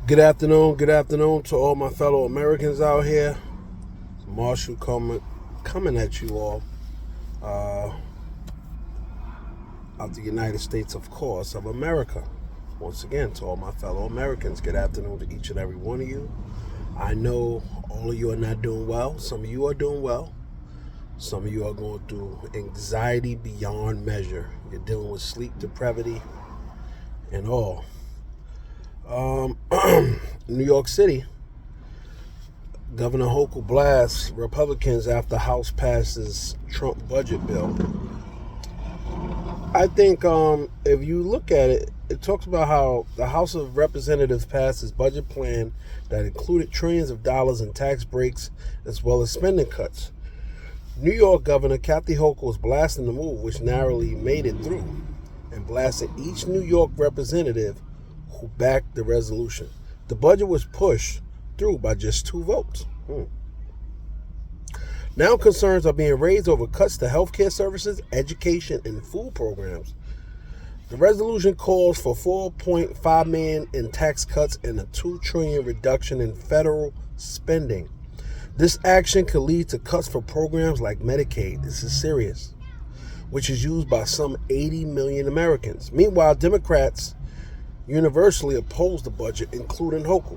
Good afternoon to all my fellow Americans out here. Marshall coming at you all uh, out the United States, of course, of America. Once again, to all my fellow Americans, good afternoon to each and every one of you. I know all of you are not doing well. Some of you are doing well. Some of you are going through anxiety beyond measure. You're dealing with sleep depravity and all. New York City, Governor Hochul blasts Republicans after House passes Trump budget bill. I think if you look at it, it talks about how the House of Representatives passed its budget plan that included trillions of dollars in tax breaks as well as spending cuts. New York Governor Kathy Hochul is blasting the move, which narrowly made it through, and blasted each New York representative who backed the resolution. The budget was pushed through by just 2 votes. Now concerns are being raised over cuts to healthcare services, education, and food programs. The resolution calls for $4.5 million in tax cuts and a $2 trillion reduction in federal spending. This action could lead to cuts for programs like Medicaid. This is serious, which is used by some 80 million Americans. Meanwhile, Democrats universally oppose the budget, including Hochul.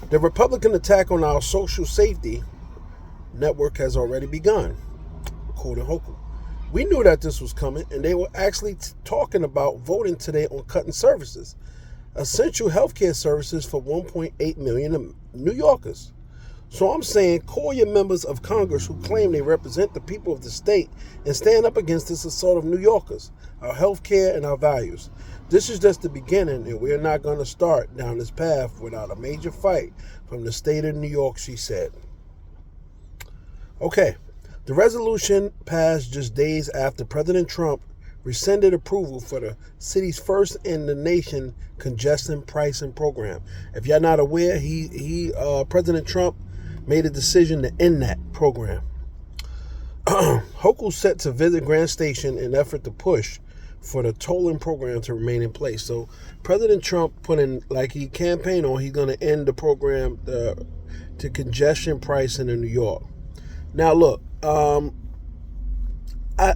The Republican attack on our social safety network has already begun, according to Hochul. We knew that this was coming, and they were actually talking about voting today on cutting services, essential healthcare services for 1.8 million New Yorkers. So I'm saying, call your members of Congress who claim they represent the people of the state and stand up against this assault of New Yorkers, our health care, and our values. This is just the beginning, and we're not going to start down this path without a major fight from the state of New York, she said. Okay, the resolution passed just days after President Trump rescinded approval for the city's first in the nation congestion pricing program. If you're not aware, President Trump made a decision to end that program. Hochul set to visit Grand Station in an effort to push for the tolling program to remain in place. So President Trump put in, like he campaigned on, he's going to end the program to congestion pricing in New York. Now look,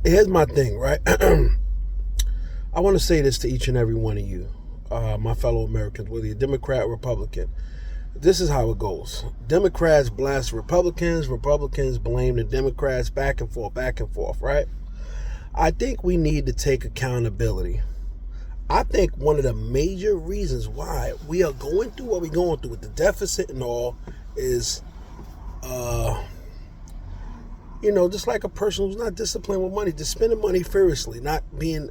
here's my thing, right? I want to say this to each and every one of you, my fellow Americans, whether you're Democrat or Republican. This is how it goes. Democrats blast Republicans. Republicans blame the Democrats, back and forth, right? I think we need to take accountability. I think one of the major reasons why we are going through what we're going through with the deficit and all is, just like a person who's not disciplined with money, just spending money furiously, not being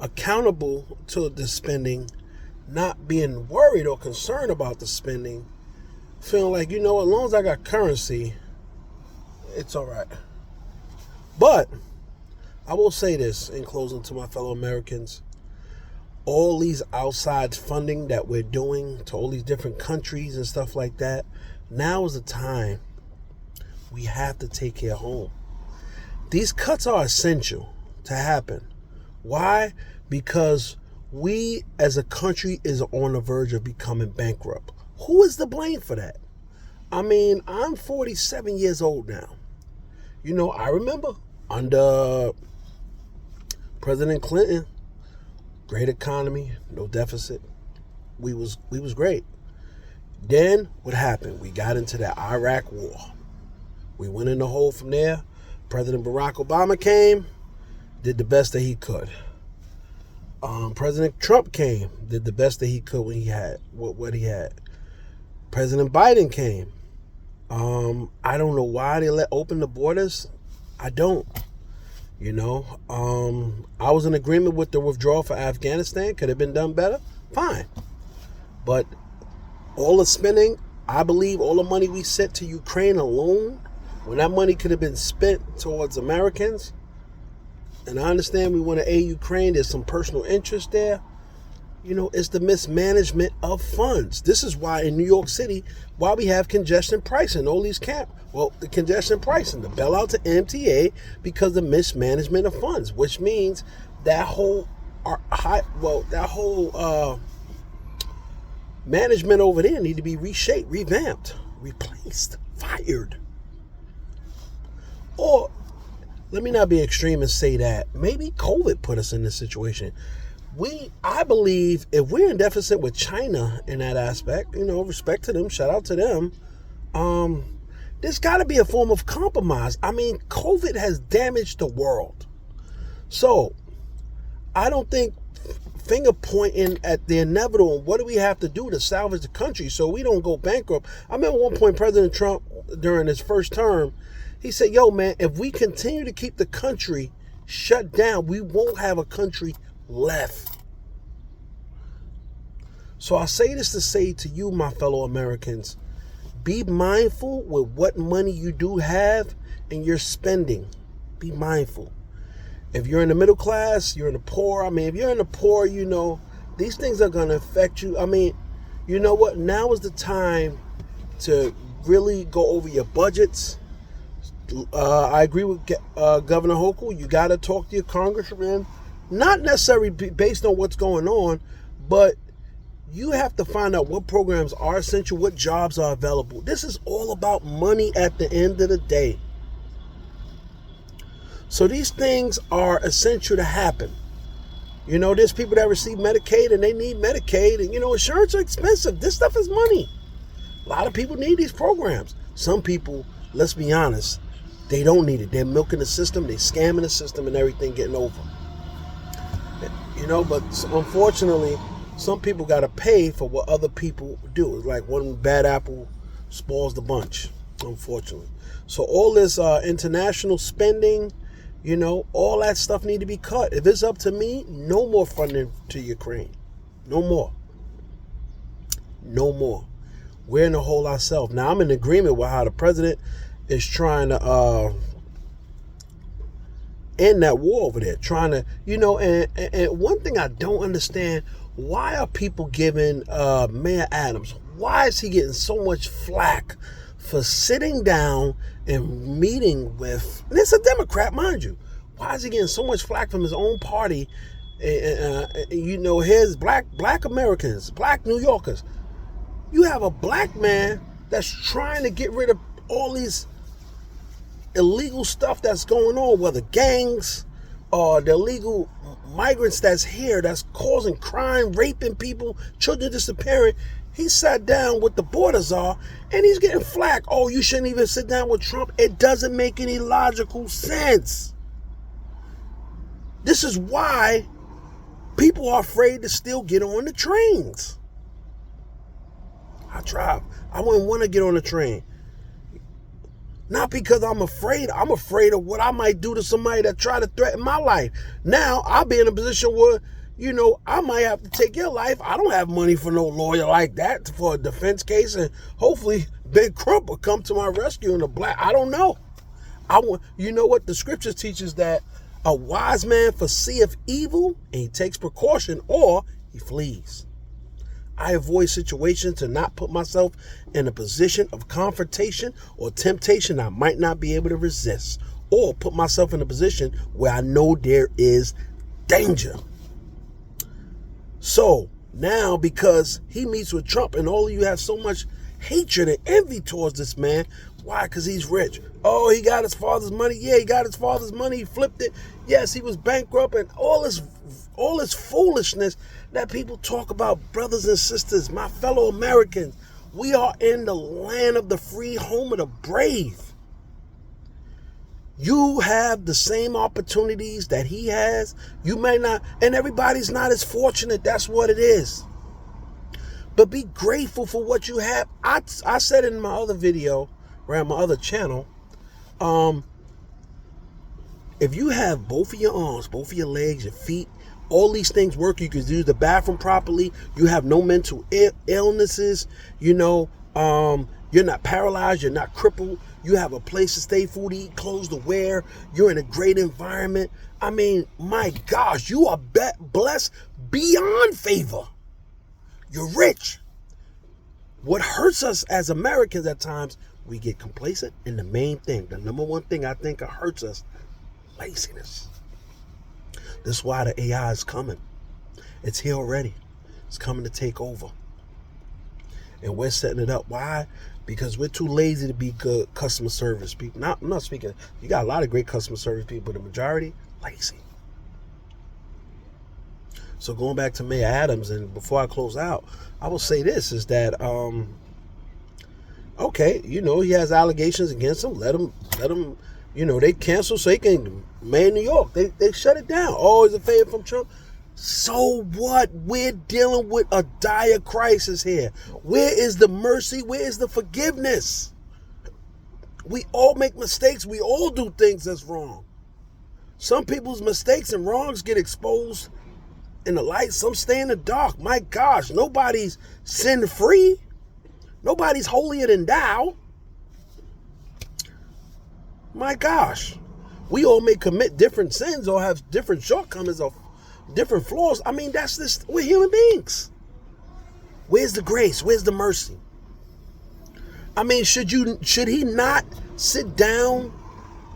accountable to the spending, not being worried or concerned about the spending, feeling like, as long as I got currency, it's all right. But I will say this in closing to my fellow Americans. All these outside funding that we're doing to all these different countries and stuff like that, now is the time we have to take care of home. These cuts are essential to happen. Why? Because we as a country is on the verge of becoming bankrupt. Who is to blame for that? I mean, I'm 47 years old now. I remember under President Clinton, great economy, no deficit. We was great. Then what happened? We got into the Iraq war. We went in the hole from there. President Barack Obama came, did the best that he could. President Trump came, did the best that he could when he had what he had. President Biden came. I don't know why they let open the borders. I don't. I was in agreement with the withdrawal for Afghanistan. Could have been done better? Fine. But all the spending, I believe all the money we sent to Ukraine alone, when that money could have been spent towards Americans, and I understand we want to aid Ukraine, there's some personal interest there. It's the mismanagement of funds. This is why in New York City, why we have congestion pricing, all these the congestion pricing, the bailout to MTA, because of mismanagement of funds, which means that whole Management over there need to be reshaped, revamped, replaced, fired. Or let me not be extreme and say that maybe COVID put us in this situation. I believe if we're in deficit with China in that aspect, respect to them, shout out to them, there's got to be a form of compromise. I mean, COVID has damaged the world. So I don't think finger pointing at the inevitable, what do we have to do to salvage the country so we don't go bankrupt? I remember one point President Trump, during his first term, he said, yo, man, if we continue to keep the country shut down, we won't have a country left. So I say this to say to you, my fellow Americans, be mindful with what money you do have and your spending. Be mindful. If you're in the middle class, you're in the poor. I mean, if you're in the poor, these things are going to affect you. I mean, you know what? Now is the time to really go over your budgets. I agree with Governor Hochul. You got to talk to your congressman, not necessarily based on what's going on, but you have to find out what programs are essential, what jobs are available. This is all about money at the end of the day. So these things are essential to happen. There's people that receive Medicaid and they need Medicaid, and insurance is expensive. This stuff is money. A lot of people need these programs. Some people, let's be honest, they don't need it. They're milking the system, they're scamming the system and everything getting over. But unfortunately, some people got to pay for what other people do. It's like one bad apple spoils the bunch, unfortunately. So all this international spending, all that stuff need to be cut. If it's up to me, no more funding to Ukraine. No more. No more. We're in the hole ourselves. Now, I'm in agreement with how the president is trying to end that war over there. Trying to, and one thing I don't understand, why are people giving Mayor Adams, why is he getting so much flack for sitting down and meeting with, and it's a Democrat, mind you, why is he getting so much flack from his own party? His black Americans, black New Yorkers. You have a black man that's trying to get rid of all these illegal stuff that's going on, whether gangs or the illegal migrants that's here, that's causing crime, raping people, children disappearing. He sat down with the border czar and he's getting flack. Oh, you shouldn't even sit down with Trump. It doesn't make any logical sense. This is why people are afraid to still get on the trains. I wouldn't want to get on the train. Not because I'm afraid. I'm afraid of what I might do to somebody that try to threaten my life. Now, I'll be in a position where, I might have to take your life. I don't have money for no lawyer like that for a defense case. And hopefully, Big Crump will come to my rescue in the black. I don't know. You know what? The scriptures teaches that a wise man foreseeth evil and he takes precaution, or he flees. I avoid situations to not put myself in a position of confrontation or temptation I might not be able to resist, or put myself in a position where I know there is danger. So now, because he meets with Trump and all of you have so much hatred and envy towards this man, why? Because he's rich. Oh, he got his father's money. Yeah, he got his father's money. He flipped it. Yes, he was bankrupt, and all this foolishness that people talk about. Brothers and sisters, my fellow Americans, we are in the land of the free, home of the brave. You have the same opportunities that he has. You may not, and everybody's not as fortunate. That's what it is. But be grateful for what you have. I said in my other video, or on my other channel, if you have both of your arms, both of your legs, your feet, all these things work, you can use the bathroom properly, you have no mental illnesses, you're not paralyzed, you're not crippled, you have a place to stay, food to eat, clothes to wear, you're in a great environment. I mean, my gosh, you are blessed beyond favor. You're rich. What hurts us as Americans at times, we get complacent. And the main thing, the number one thing I think hurts us, laziness. This is why the AI is coming. It's here already. It's coming to take over. And we're setting it up. Why? Because we're too lazy to be good customer service people. I'm not speaking. You got a lot of great customer service people, but the majority, lazy. So going back to Mayor Adams, and before I close out, I will say this, is that, okay, he has allegations against him. Let him, they cancel so he can mayor New York. They shut it down. Oh, he's a favor from Trump. So what? We're dealing with a dire crisis here. Where is the mercy? Where is the forgiveness? We all make mistakes. We all do things that's wrong. Some people's mistakes and wrongs get exposed in the light. Some stay in the dark. My gosh, nobody's sin free. Nobody's holier than thou. My gosh. We all may commit different sins or have different shortcomings or different flaws. I mean, we're human beings. Where's the grace? Where's the mercy? I mean, should he not sit down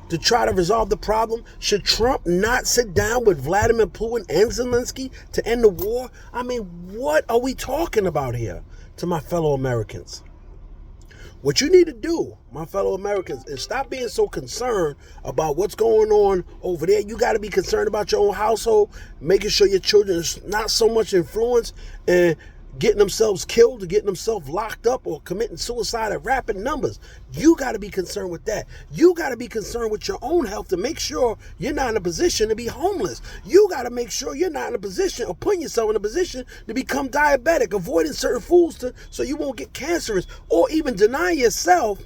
to try to resolve the problem? Should Trump not sit down with Vladimir Putin and Zelensky to end the war? I mean, what are we talking about here, to my fellow Americans? What you need to do, my fellow Americans, is stop being so concerned about what's going on over there. You got to be concerned about your own household, making sure your children is not so much influenced and getting themselves killed or getting themselves locked up or committing suicide at rapid numbers. You got to be concerned with that. You got to be concerned with your own health to make sure you're not in a position to be homeless. You got to make sure you're not in a position or putting yourself in a position to become diabetic, avoiding certain foods so you won't get cancerous, or even deny yourself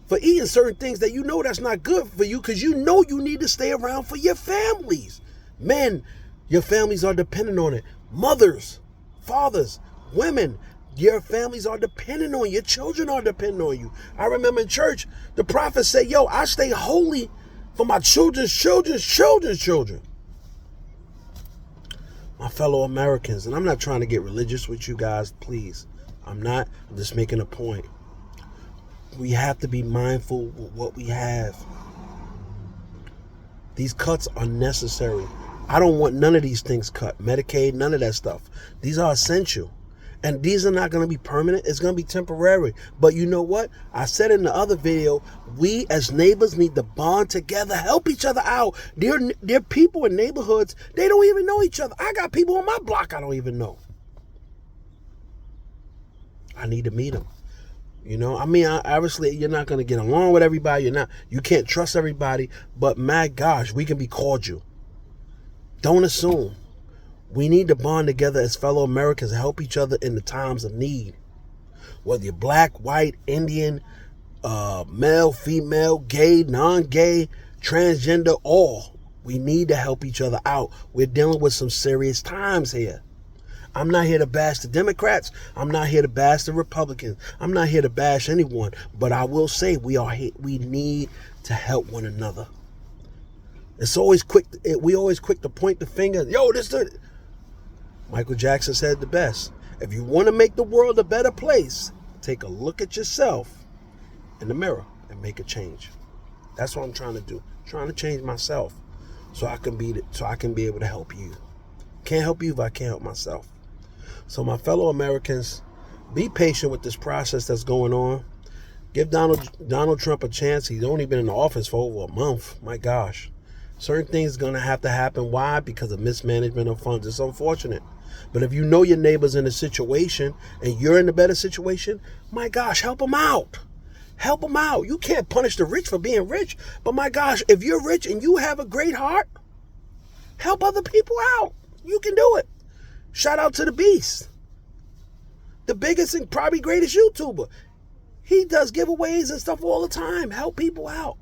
for eating certain things that you know that's not good for you, because you know you need to stay around for your families. Men, your families are dependent on it. Mothers, fathers, women, your families are dependent on you. Your children are dependent on you. I remember in church, the prophet said, yo, I stay holy for my children's children. My fellow Americans, and I'm not trying to get religious with you guys, please. I'm not. I'm just making a point. We have to be mindful of what we have. These cuts are necessary. I don't want none of these things cut. Medicaid, none of that stuff. These are essential. And these are not going to be permanent. It's going to be temporary. But you know what? I said in the other video, we as neighbors need to bond together, help each other out. There are people in neighborhoods, they don't even know each other. I got people on my block I don't even know. I need to meet them. I mean, obviously you're not going to get along with everybody. You can't trust everybody. But my gosh, we can be cordial. Don't assume. We need to bond together as fellow Americans and help each other in the times of need. Whether you're black, white, Indian, male, female, gay, non-gay, transgender, all. We need to help each other out. We're dealing with some serious times here. I'm not here to bash the Democrats. I'm not here to bash the Republicans. I'm not here to bash anyone. But I will say we need to help one another. It's always quick. We always quick to point the finger. Yo, Michael Jackson said the best. If you want to make the world a better place, take a look at yourself in the mirror and make a change. That's what I'm trying to do. I'm trying to change myself so I can be able to help you. Can't help you if I can't help myself. So my fellow Americans, be patient with this process that's going on. Give Donald Trump a chance. He's only been in the office for over a month. My gosh. Certain things are going to have to happen. Why? Because of mismanagement of funds. It's unfortunate. But if you know your neighbor's in a situation and you're in a better situation, my gosh, help them out. Help them out. You can't punish the rich for being rich. But my gosh, if you're rich and you have a great heart, help other people out. You can do it. Shout out to the Beast. The biggest and probably greatest YouTuber. He does giveaways and stuff all the time. Help people out.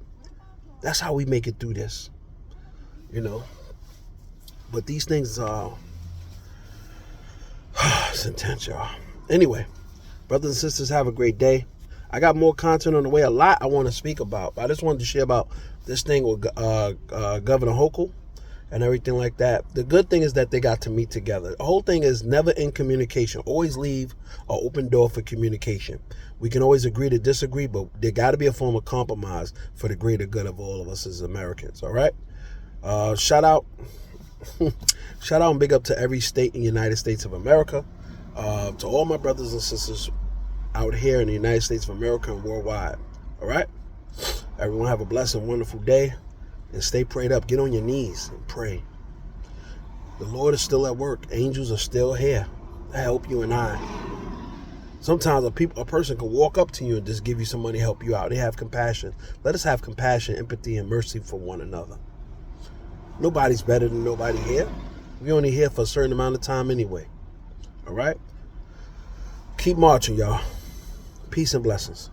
That's how we make it through this. But these things are it's intense, y'all. Anyway, brothers and sisters, have a great day. I got more content on the way, a lot I want to speak about. I just wanted to share about this thing with Governor Hochul and everything like that. The good thing is that they got to meet together. The whole thing is never in communication. Always leave an open door for communication. We can always agree to disagree, but there got to be a form of compromise for the greater good of all of us as Americans, all right? Shout out and big up to every state in the United States of America. To all my brothers and sisters out here in the United States of America and worldwide. All right? Everyone have a blessed and wonderful day. And stay prayed up. Get on your knees and pray. The Lord is still at work. Angels are still here to help you and I. Sometimes a person can walk up to you and just give you some money, help you out. They have compassion. Let us have compassion, empathy, and mercy for one another. Nobody's better than nobody here. We're only here for a certain amount of time anyway. All right? Keep marching, y'all. Peace and blessings.